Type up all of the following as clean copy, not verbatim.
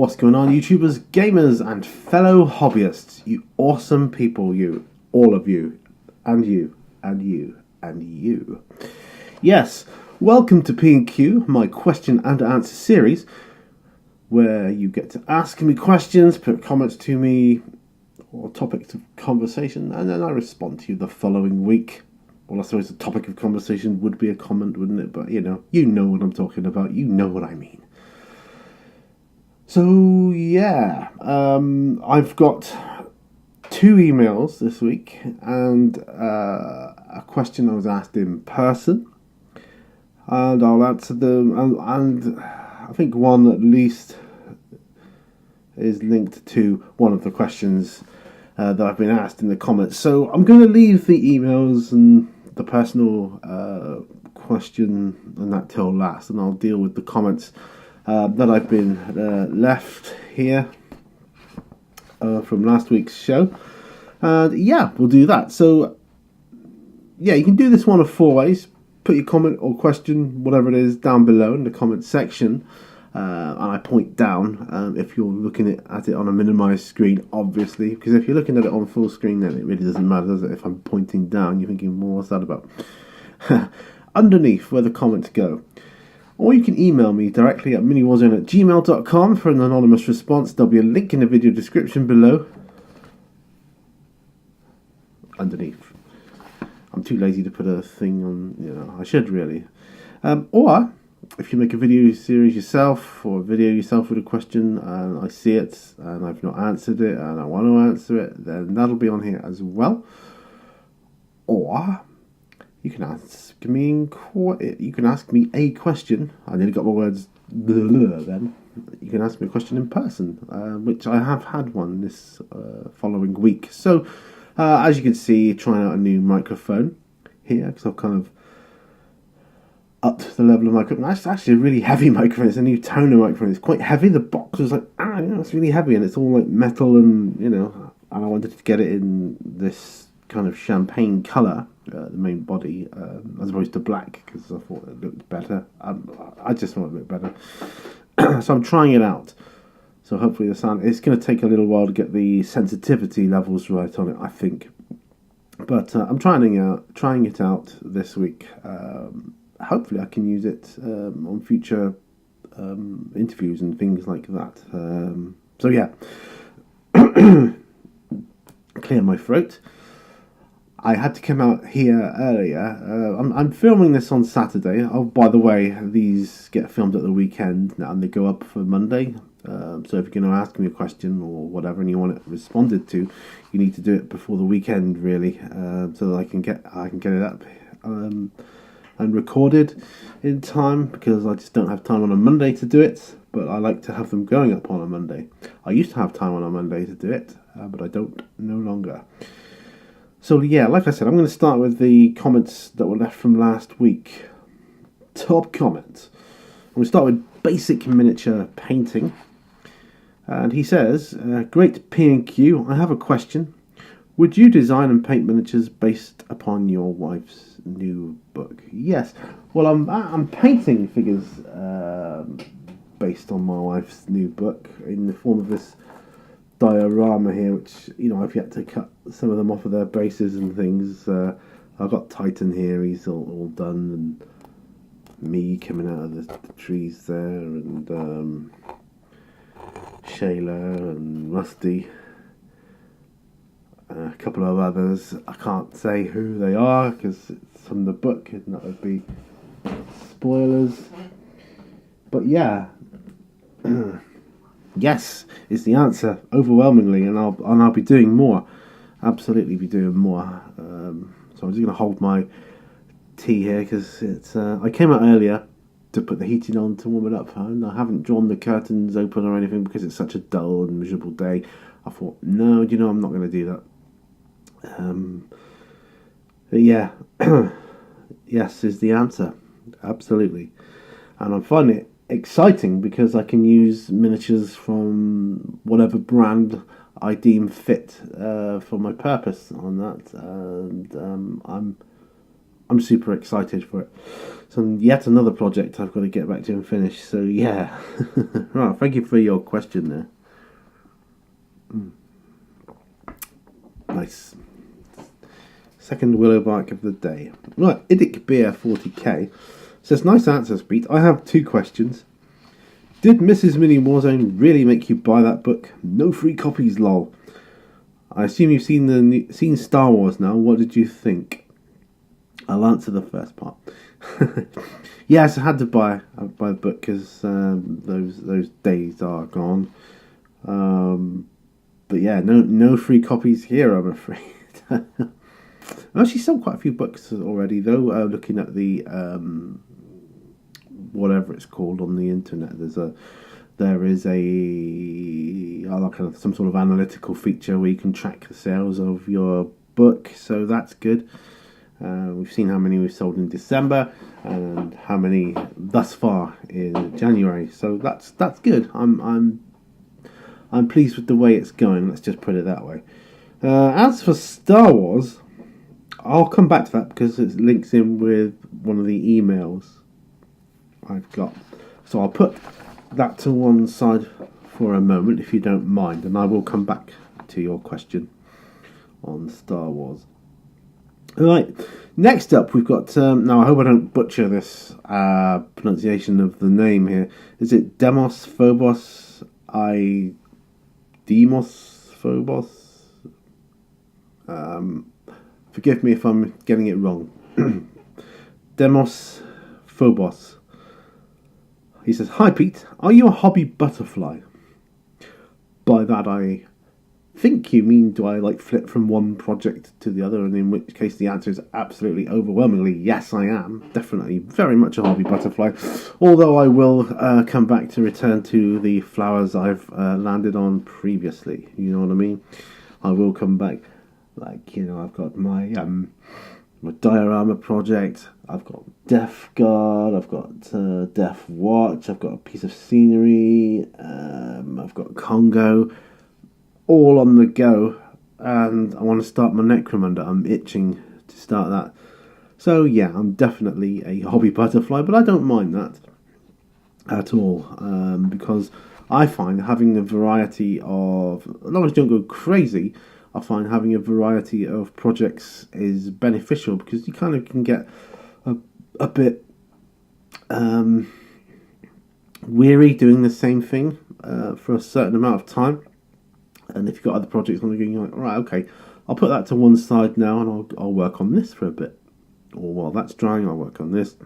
What's going on, YouTubers, gamers, and fellow hobbyists? You awesome people, you. All of you. And you. And you. And you. Yes, welcome to P&Q, my question and answer series, where you get to ask me questions, put comments to me, or topics of conversation, and then I respond to you the following week. Well, I suppose the topic of conversation would be a comment, wouldn't it? But, you know what I'm talking about. You know what I mean. So, yeah, I've got 2 emails this week, and a question I was asked in person, and I'll answer them, and I think one at least is linked to one of the questions that I've been asked in the comments. So I'm going to leave the emails and the personal question and that till last, and I'll deal with the comments that I've been left here from last week's show. And yeah, we'll do that. So yeah, you can do this one of 4 ways. Put your comment or question, whatever it is, down below in the comment section. And I point down if you're looking at it on a minimised screen, obviously. Because if you're looking at it on full screen, then it really doesn't matter, does it? If I'm pointing down, you're thinking, well, what's that about? Underneath where the comments go. Or you can email me directly at miniwarzone@gmail.com for an anonymous response. There'll be a link in the video description below. Underneath. I'm too lazy to put a thing on, I should really. Or, if you make a video series yourself, or a video yourself with a question, and I see it, and I've not answered it, and I want to answer it, then that'll be on here as well. Or, you can ask me a question. I nearly got my words then. You can ask me a question in person, which I have had one this following week. So, as you can see, trying out a new microphone here, because I've kind of upped the level of microphone. It's actually a really heavy microphone. It's a new toner microphone. It's quite heavy. The box was like, it's really heavy, and it's all like metal, and and I wanted to get it in this kind of champagne colour, the main body, as opposed to black, because I thought it looked better. I just thought it looked better. So I'm trying it out. So hopefully the sound, it's going to take a little while to get the sensitivity levels right on it, I think. But I'm trying it out this week. Hopefully I can use it on future interviews and things like that. So yeah, clear my throat. I had to come out here earlier. I'm filming this on Saturday. Oh, by the way, these get filmed at the weekend and they go up for Monday. So if you're going to ask me a question or whatever and you want it responded to, you need to do it before the weekend, really, so that I can get it up and recorded in time, because I just don't have time on a Monday to do it. But I like to have them going up on a Monday. I used to have time on a Monday to do it, but I don't no longer. So yeah, like I said, I'm going to start with the comments that were left from last week. Top comment. We'll start with basic miniature painting. And he says, great P&Q, I have a question. Would you design and paint miniatures based upon your wife's new book? Yes. Well, I'm painting figures based on my wife's new book in the form of this diorama here, which, I've yet to cut some of them off of their bases and things. I've got Titan here, he's all done, and me coming out of the trees there, and Shayla and Rusty, a couple of others. I can't say who they are because it's from the book, and that would be spoilers. But yeah, yes is the answer overwhelmingly, and I'll be doing more. Absolutely, be doing more. So I'm just going to hold my tea here because it's. I came out earlier to put the heating on to warm it up, and I haven't drawn the curtains open or anything because it's such a dull and miserable day. I thought, no, I'm not going to do that. But yeah, yes is the answer, absolutely, and I'm finding it exciting because I can use miniatures from whatever brand I deem fit for my purpose on that, and I'm super excited for it. So yet another project I've got to get back to and finish. So yeah, right. Thank you for your question there. Nice. Second Willow Bark of the day. Right, Idic Beer 40k says, nice answers, Pete. I have 2 questions. Did Mrs. Mini Warzone really make you buy that book? No free copies, lol. I assume you've seen Star Wars now. What did you think? I'll answer the first part. Yes, I had to buy the book because those days are gone. But yeah, no free copies here, I'm afraid. I actually sold quite a few books already, though. Looking at the whatever it's called on the internet, there is like some sort of analytical feature where you can track the sales of your book, so that's good. We've seen how many we've sold in December and how many thus far in January, so that's good. I'm pleased with the way it's going. Let's just put it that way. As for Star Wars, I'll come back to that because it links in with one of the emails I've got. So I'll put that to one side for a moment, if you don't mind, and I will come back to your question on Star Wars. Right, next up we've got, now I hope I don't butcher this pronunciation of the name here. Is it Demos Phobos Demos Phobos? Forgive me if I'm getting it wrong. Demos Phobos. He says, hi Pete, are you a hobby butterfly? By that I think you mean, do I like flip from one project to the other? And in which case the answer is absolutely overwhelmingly yes, I am. Definitely very much a hobby butterfly. Although I will come back to return to the flowers I've landed on previously. You know what I mean? I will come back. Like, you know, I've got my diorama project, I've got Death Guard, I've got Death Watch, I've got a piece of scenery, I've got Congo, all on the go, and I want to start my Necromunda. I'm itching to start that. So yeah, I'm definitely a hobby butterfly, but I don't mind that at all, because I find having a variety of, as long as you don't go crazy, I find having a variety of projects is beneficial because you kind of can get a bit weary doing the same thing for a certain amount of time. And if you've got other projects on the go, you're like, right, okay, I'll put that to one side now and I'll work on this for a bit. Or while that's drying, I'll work on this.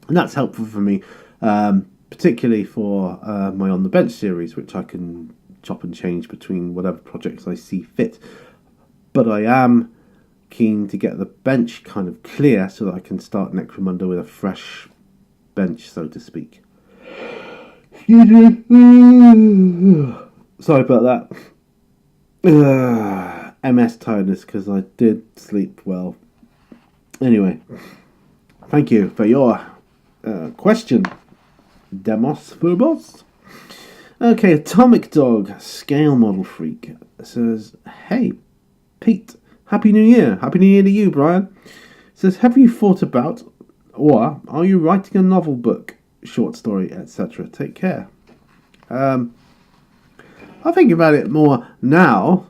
And that's helpful for me, particularly for my On the Bench series, which I can chop and change between whatever projects I see fit. But I am keen to get the bench kind of clear so that I can start Necromunda with a fresh bench, so to speak. Excuse me. Sorry about that. MS tiredness because I did sleep well. Anyway, thank you for your question, Demos Phobos. Okay, Atomic Dog, Scale Model Freak, says, hey, Pete, Happy New Year. Happy New Year to you, Brian. Says, have you thought about, or are you writing a novel book, short story, etc.? Take care. I think about it more now,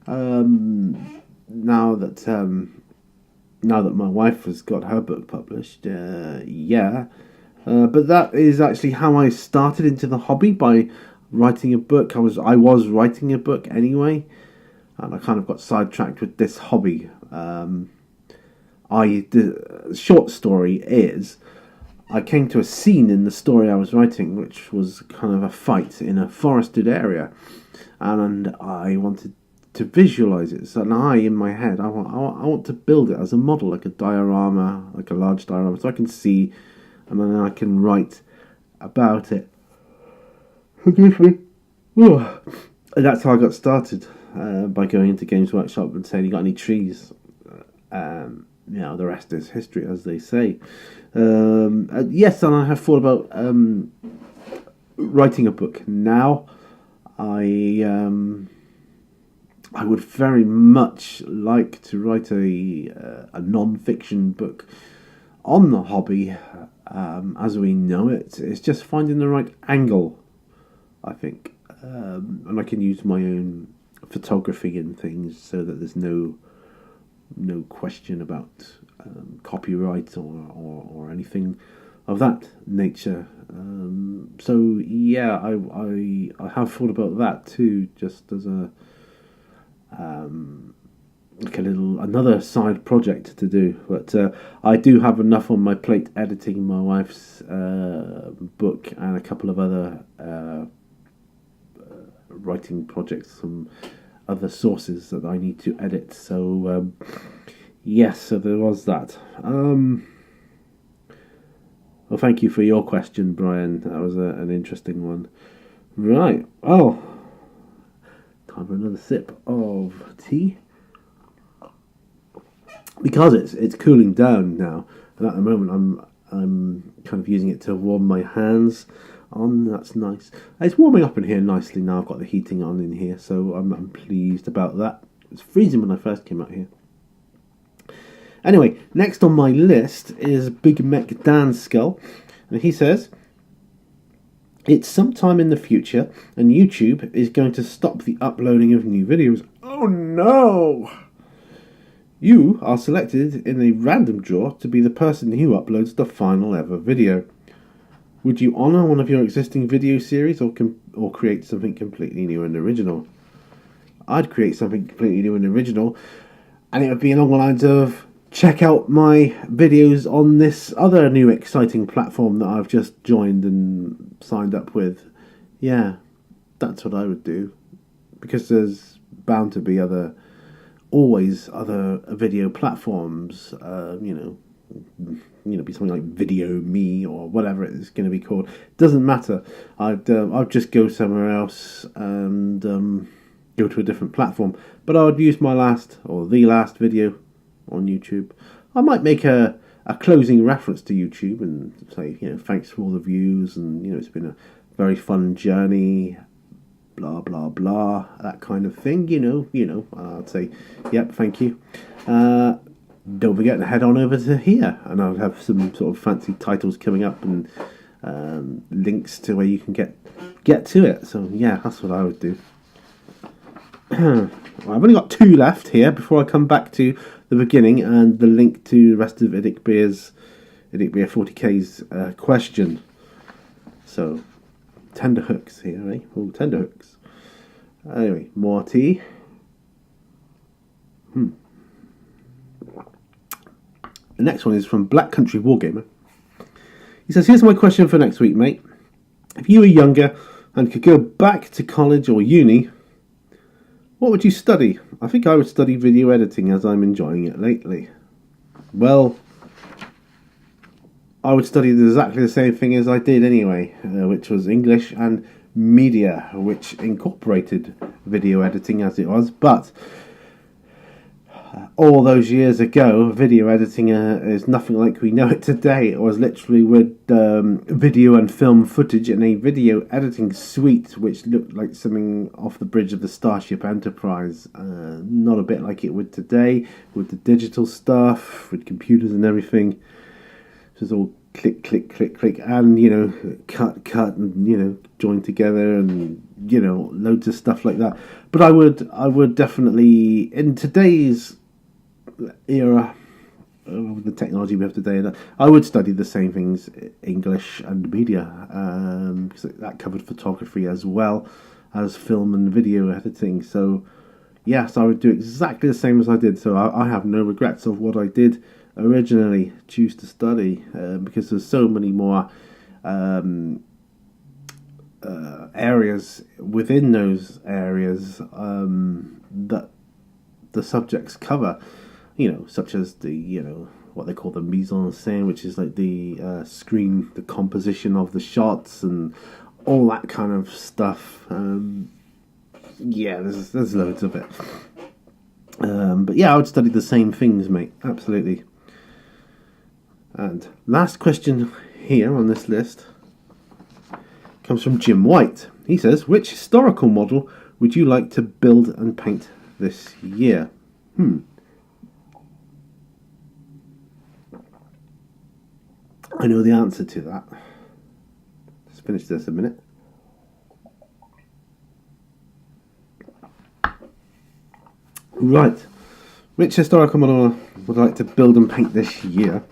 now that my wife has got her book published, yeah. But that is actually how I started into the hobby, by writing a book. I was writing a book anyway, and I kind of got sidetracked with this hobby. The short story is, I came to a scene in the story I was writing, which was kind of a fight in a forested area, and I wanted to visualize it. So now in my head, I want to build it as a model, like a diorama, like a large diorama, so I can see, and then I can write about it. Forgive me. And that's how I got started, by going into Games Workshop and saying, you got any trees? The rest is history, as they say. Yes, and I have thought about writing a book. Now, I I would very much like to write a non-fiction book on the hobby as we know it. It's just finding the right angle, I think. And I can use my own photography and things so that there's no question about copyright or anything of that nature. So yeah, I have thought about that too, just as a like another side project to do. But I do have enough on my plate editing my wife's book and a couple of other writing projects from other sources that I need to edit. So yes, so there was that. Well, thank you for your question, Brian. That was an interesting one. Right. Oh, time for another sip of tea. Because it's cooling down now, and at the moment I'm kind of using it to warm my hands on. That's nice. It's warming up in here nicely now. I've got the heating on in here, so I'm pleased about that. It was freezing when I first came out here. Anyway, next on my list is Big Mech Dan Skull, and he says, it's sometime in the future, and YouTube is going to stop the uploading of new videos. Oh no! You are selected in a random draw to be the person who uploads the final ever video. Would you honour one of your existing video series or create something completely new and original? I'd create something completely new and original, and it would be along the lines of, check out my videos on this other new exciting platform that I've just joined and signed up with. Yeah, that's what I would do. Because there's bound to be always other video platforms, be something like Video Me or whatever it's going to be called. Doesn't matter. I'd just go somewhere else and go to a different platform. But I would use the last video on YouTube. I might make a closing reference to YouTube and say, thanks for all the views, and it's been a very fun journey, blah blah blah, that kind of thing. I'd say, yep, thank you. Don't forget to head on over to here, and I'll have some sort of fancy titles coming up and links to where you can get to it. So yeah, that's what I would do. Well, I've only got 2 left here before I come back to the beginning and the link to the rest of Idic Beer 40k's question. So, tender hooks here, eh? Oh, tender hooks. Anyway, more tea. The next one is from Black Country Wargamer. He says, here's my question for next week, mate. If you were younger and could go back to college or uni, what would you study? I think I would study video editing as I'm enjoying it lately. Well, I would study exactly the same thing as I did anyway, which was English and media, which incorporated video editing as it was. But all those years ago, video editing is nothing like we know it today. It was literally with video and film footage in a video editing suite, which looked like something off the bridge of the Starship Enterprise. Not a bit like it would today, with the digital stuff, with computers and everything. It was all click, click, click, click, and, cut, and, join together, and, loads of stuff like that. But I would definitely, in today's era, with the technology we have today, I would study the same things, English and media, because that covered photography as well as film and video editing. So yes, I would do exactly the same as I did. So I have no regrets of what I did originally choose to study, because there's so many more areas within those areas that the subjects cover, such as the what they call the mise en scène, which is like the screen, the composition of the shots and all that kind of stuff. There's loads of it. But yeah, I would study the same things, mate. Absolutely. And last question here on this list comes from Jim White. He says, which historical model would you like to build and paint this year? I know the answer to that. Let's finish this a minute. Right. Which historical model would I like to build and paint this year?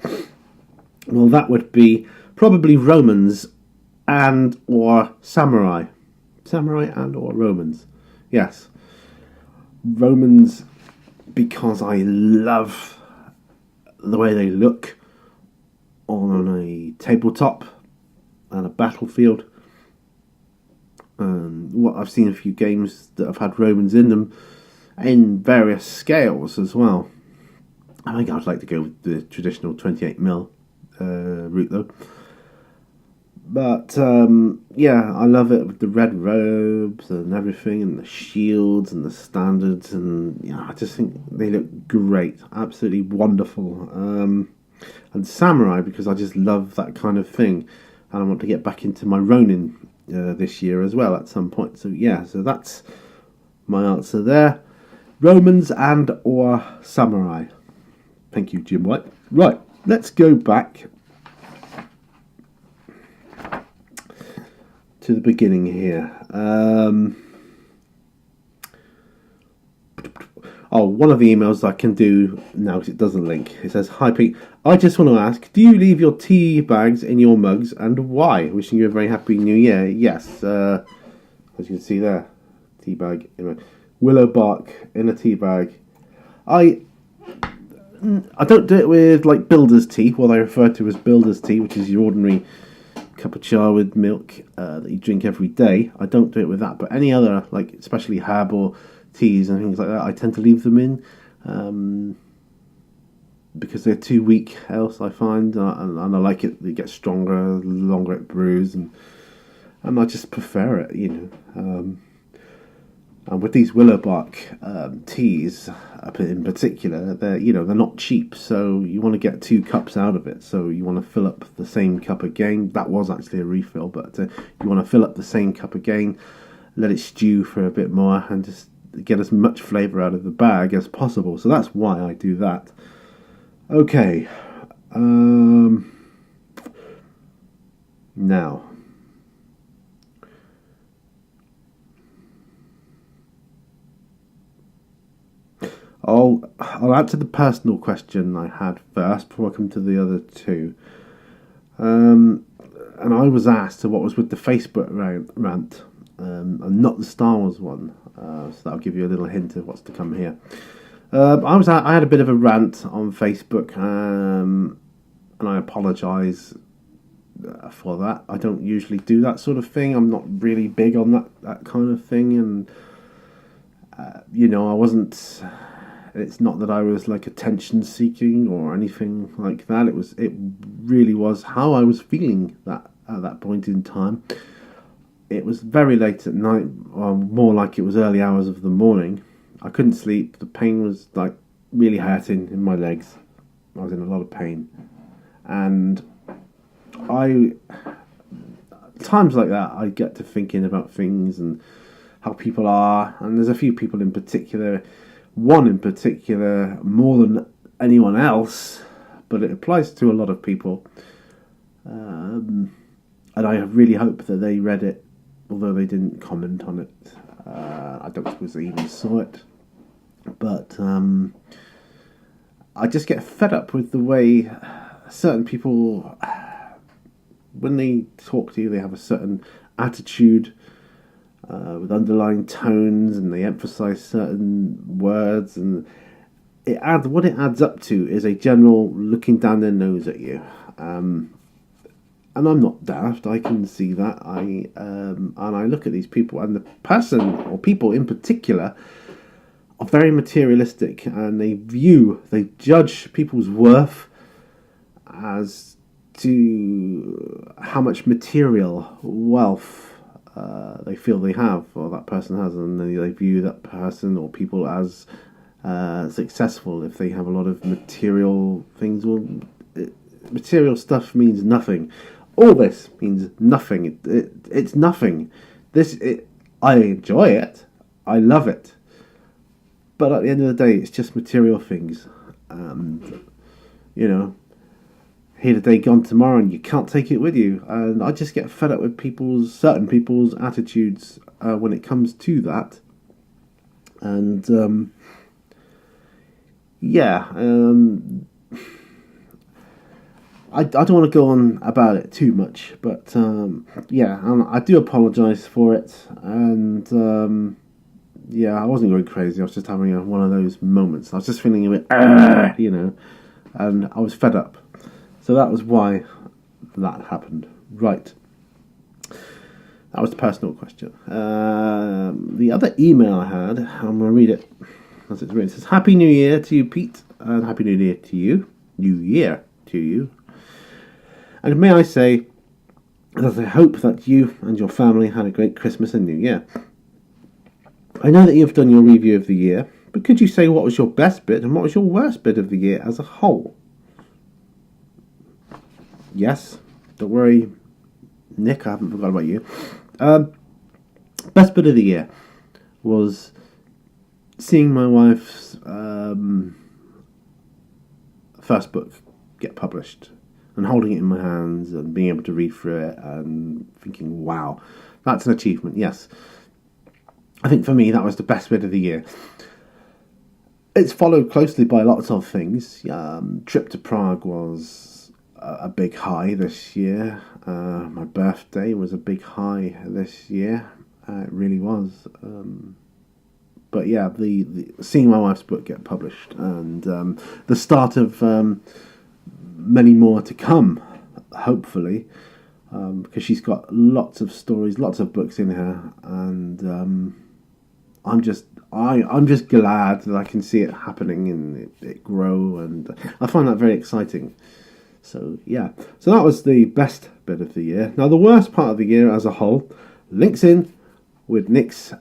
Well, that would be probably Romans and or samurai. Samurai and or Romans. Yes. Romans, because I love the way they look on a tabletop and a battlefield. What I've seen a few games that have had Romans in them in various scales as well. I think I'd like to go with the traditional 28mm route though. But yeah, I love it with the red robes and everything, and the shields and the standards, and I just think they look great, absolutely wonderful. And samurai, because I just love that kind of thing, and I want to get back into my Ronin this year as well at some point. So yeah, so that's my answer there. Romans and or samurai. Thank you, Jim White. Right, let's go back to the beginning here. One of the emails I can do now because it doesn't link. It says, "Hi Pete, I just want to ask, do you leave your tea bags in your mugs and why? Wishing you a very happy new year." Yes, as you can see there, tea bag in a Willow Bark in a tea bag. I don't do it with like builder's tea, what I refer to as builder's tea, which is your ordinary cup of chai with milk that you drink every day. I don't do it with that, but any other, like especially herb or teas and things like that, I tend to leave them in because they're too weak else, I find, and I like it. It gets stronger the longer it brews, and I just prefer it, and with these Willow Bark teas in particular, they're not cheap, so you want to get 2 cups out of it. So you want to fill up the same cup again. That was actually a refill, but you want to fill up the same cup again, let it stew for a bit more, and just get as much flavour out of the bag as possible. So that's why I do that. Okay. Now. I'll answer the personal question I had first before I come to the other two. And I was asked what was with the Facebook rant, and not the Star Wars one. So that'll give you a little hint of what's to come here. I had a bit of a rant on Facebook, and I apologise for that. I don't usually do that sort of thing. I'm not really big on that kind of thing, and I wasn't. It's not that I was like attention seeking or anything like that. It really was how I was feeling at that point in time. It was very late at night, or more like it was early hours of the morning. I couldn't sleep. The pain was like really hurting in my legs. I was in a lot of pain, and times like that, I get to thinking about things and how people are, and there's a few people in particular. One in particular, more than anyone else, but it applies to a lot of people. And I really hope that they read it, although they didn't comment on it. I don't suppose they even saw it. But I just get fed up with the way certain people, when they talk to you, they have a certain attitude, with underlying tones, and they emphasise certain words, and what it adds up to is a general looking down their nose at you. And I'm not daft. I can see that. And I look at these people, and the person or people in particular are very materialistic, and they judge people's worth as to how much material wealth they feel they have, or that person has, and they view that person or people as successful if they have a lot of material things. Well, material stuff means nothing. All this means nothing. It's nothing. I enjoy it. I love it. But at the end of the day, it's just material things. And, you know, here today, gone tomorrow, and you can't take it with you. And I just get fed up with certain people's attitudes when it comes to that. And, I don't want to go on about it too much, but I do apologise for it, and I wasn't going crazy. I was just having one of those moments. I was just feeling a bit, and I was fed up. So that was why that happened. Right. That was the personal question. The other email I had, I'm going to read it as it's written. It says, Happy New Year to you, Pete, and Happy New Year to you. New Year to you. And may I say that I hope that you and your family had a great Christmas and New Year. I know that you've done your review of the year, but could you say what was your best bit and what was your worst bit of the year as a whole? Yes, don't worry, Nick, I haven't forgot about you. Best bit of the year was seeing my wife's first book get published and holding it in my hands and being able to read through it and thinking, wow, that's an achievement, yes. I think for me that was the best bit of the year. It's followed closely by lots of things. Trip to Prague was a big high this year. My birthday was a big high this year. It really was. But yeah, the seeing my wife's book get published and the start of many more to come, hopefully, because she's got lots of stories, lots of books in her, and I'm just glad that I can see it happening and it grow, and I find that very exciting. So yeah, so that was the best bit of the year. Now the worst part of the year as a whole links in with Nick's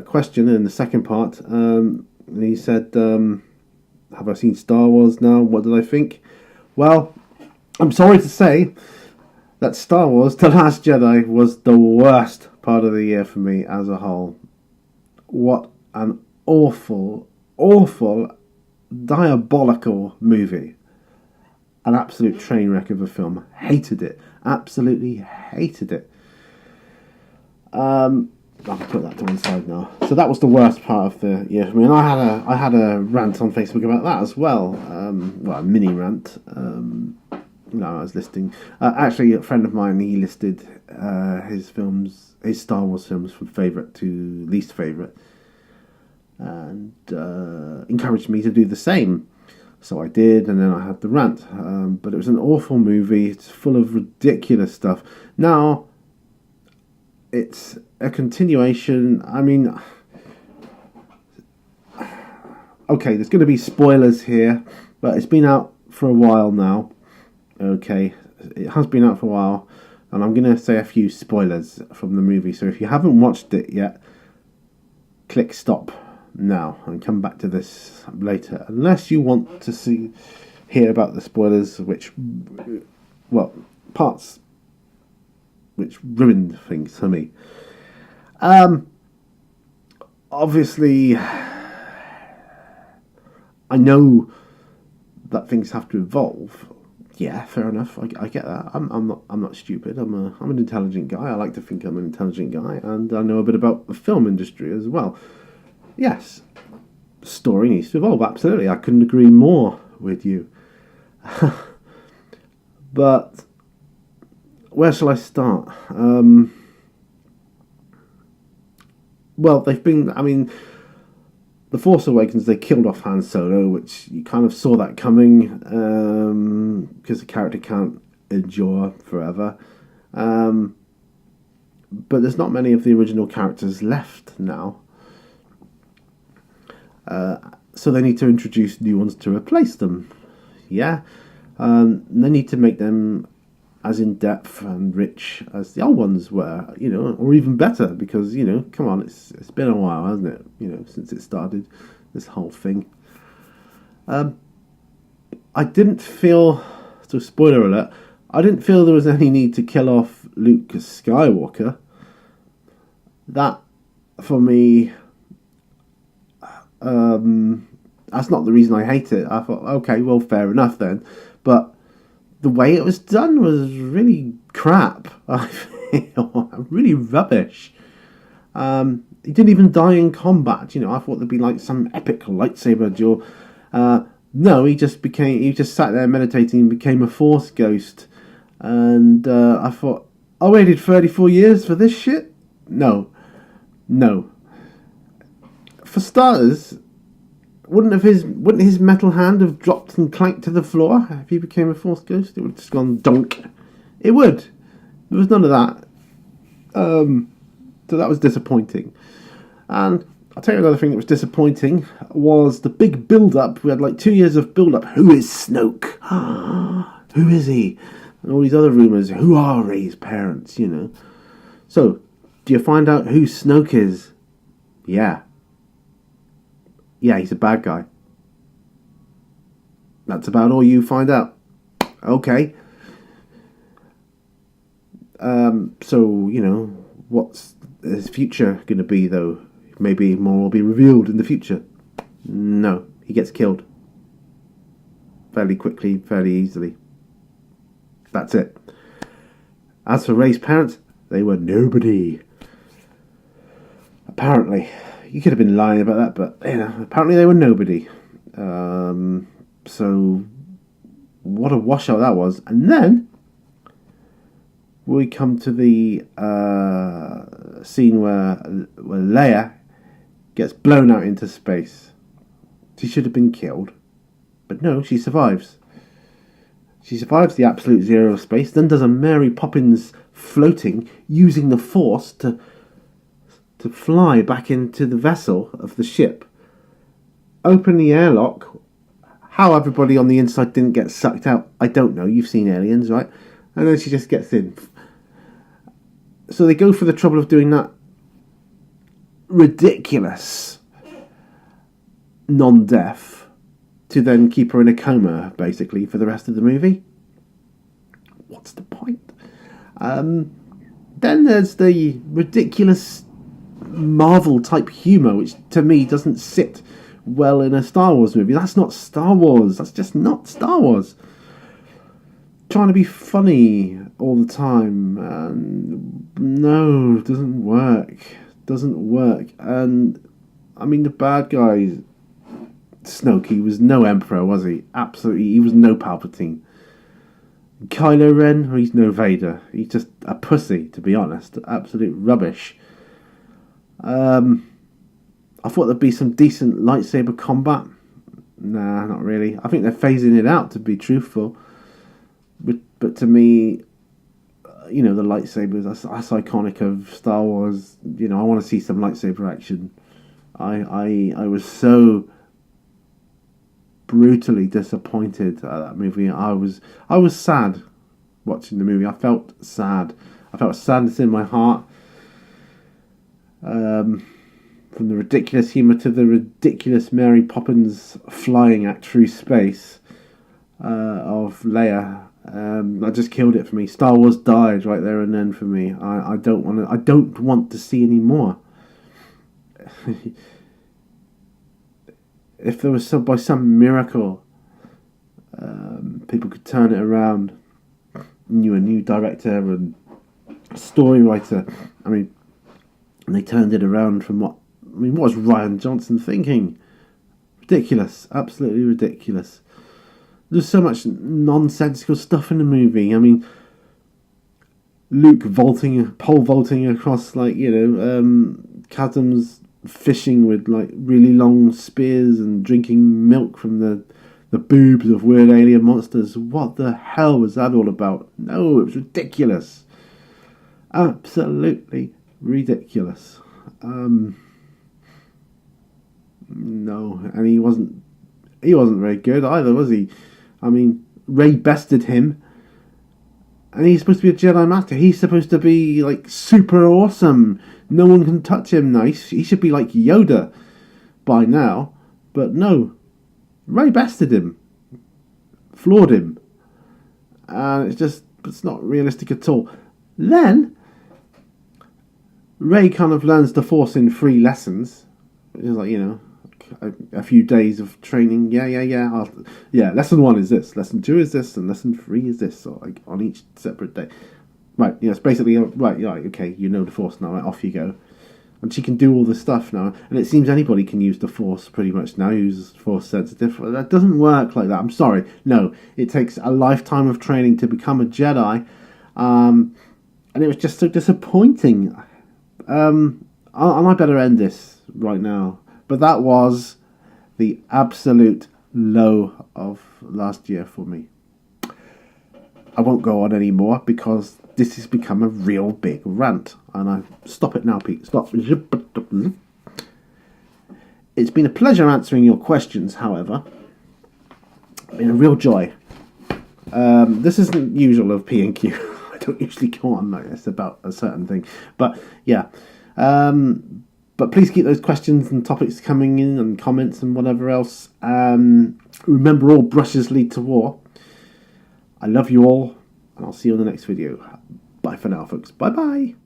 question in the second part. And he said, have I seen Star Wars now? What did I think? Well, I'm sorry to say that Star Wars The Last Jedi was the worst part of the year for me as a whole. What an awful, diabolical movie. An absolute train wreck of a film. Hated it. Absolutely hated it. I'll put that to one side now. So that was the worst part of the year for me. And I had a rant on Facebook about that as well. A mini rant. I was listing. Actually, a friend of mine, he listed his Star Wars films from favourite to least favourite, and encouraged me to do the same. So I did, and then I had the rant. But it was an awful movie. It's full of ridiculous stuff. Now, it's a continuation. I mean, okay, there's going to be spoilers here, but it's been out for a while now. Okay, it has been out for a while, and I'm going to say a few spoilers from the movie. So if you haven't watched it yet, click stop now and come back to this later, unless you want to hear about the spoilers, parts which ruined things for me. Obviously, I know that things have to evolve. Yeah, fair enough. I get that. I'm not stupid. I'm an intelligent guy. I like to think I'm an intelligent guy, and I know a bit about the film industry as well. Yes, the story needs to evolve. Absolutely, I couldn't agree more with you. But where shall I start? The Force Awakens, they killed off Han Solo, which you kind of saw that coming, because the character can't endure forever. But there's not many of the original characters left now. So they need to introduce new ones to replace them. Yeah. They need to make them as in-depth and rich as the old ones were, or even better, because, come on, it's been a while, hasn't it, since it started, this whole thing. I didn't feel, so spoiler alert, I didn't feel there was any need to kill off Luke Skywalker. That, for me, That's not the reason I hate it. I thought, okay, well, fair enough then. But the way it was done was really crap. I feel really rubbish. He didn't even die in combat. I thought there'd be like some epic lightsaber duel. No, he just sat there meditating and became a Force ghost. And I thought, I waited 34 years for this shit? No. For starters, wouldn't his metal hand have dropped and clanked to the floor if he became a Force ghost? It would have just gone donk. It would. There was none of that. So that was disappointing. And I'll tell you another thing that was disappointing was the big build-up. We had like 2 years of build-up. Who is Snoke? Who is he? And all these other rumours. Who are Rey's parents, So, do you find out who Snoke is? Yeah, he's a bad guy. That's about all you find out. Okay. So, what's his future going to be, though? Maybe more will be revealed in the future. No, he gets killed. Fairly quickly, fairly easily. That's it. As for Rey's parents, they were nobody. Apparently. You could have been lying about that, but, apparently they were nobody. So, what a washout that was. And then, we come to the scene where Leia gets blown out into space. She should have been killed. But no, she survives. She survives the absolute zero of space, then does a Mary Poppins floating, using the Force to fly back into the vessel of the ship. Open the airlock. How everybody on the inside didn't get sucked out, I don't know. You've seen Aliens, right? And then she just gets in. So they go for the trouble of doing that ridiculous non-death to then keep her in a coma, basically, for the rest of the movie. What's the point? Then there's the ridiculous Marvel-type humour, which to me doesn't sit well in a Star Wars movie. That's not Star Wars. That's just not Star Wars. Trying to be funny all the time, and no, it doesn't work. And I mean, the bad guy, Snoke, he was no Emperor, was he? Absolutely, he was no Palpatine. Kylo Ren, he's no Vader. He's just a pussy, to be honest. Absolute rubbish. I thought there'd be some decent lightsaber combat. Nah, not really. I think they're phasing it out, to be truthful. But to me, the lightsabers, that's iconic of Star Wars. I want to see some lightsaber action. I was so brutally disappointed at that movie. I was sad watching the movie. I felt sad. I felt sadness in my heart. From the ridiculous humour to the ridiculous Mary Poppins flying act through space of Leia. That just killed it for me. Star Wars died right there and then for me. I don't want to see any more. If there was by some miracle, people could turn it around, a new director and story writer. And they turned it around from what was Rian Johnson thinking? Ridiculous, absolutely ridiculous. There's so much nonsensical stuff in the movie. Luke pole vaulting across chasms, fishing with really long spears and drinking milk from the boobs of weird alien monsters. What the hell was that all about? No, it was ridiculous. Absolutely ridiculous. No, and he wasn't very good either, was he? Rey bested him, and he's supposed to be a Jedi Master. He's supposed to be super awesome. No one can touch him. Nice. He should be like Yoda by now, but no. Rey bested him, floored him, and it's not realistic at all. Then Rey kind of learns the Force in 3 lessons. It's like a few days of training. Yeah. Lesson 1 is this. Lesson 2 is this, and lesson 3 is this. Or like on each separate day. Right. It's basically right. Yeah. Okay. You know the Force now. Right, off you go. And she can do all this stuff now. And it seems anybody can use the Force pretty much now, who's Force sensitive. That doesn't work like that. I'm sorry. No, it takes a lifetime of training to become a Jedi. And it was just so disappointing. And I better end this right now. But that was the absolute low of last year for me. I won't go on anymore because this has become a real big rant. And I stop it now, Pete. Stop. It's been a pleasure answering your questions, however. It's been a real joy. This isn't usual of P&Q. I don't usually go on like this about a certain thing. But yeah. But please keep those questions and topics coming in and comments and whatever else. Remember, all brushes lead to war. I love you all, and I'll see you on the next video. Bye for now, folks. Bye-bye.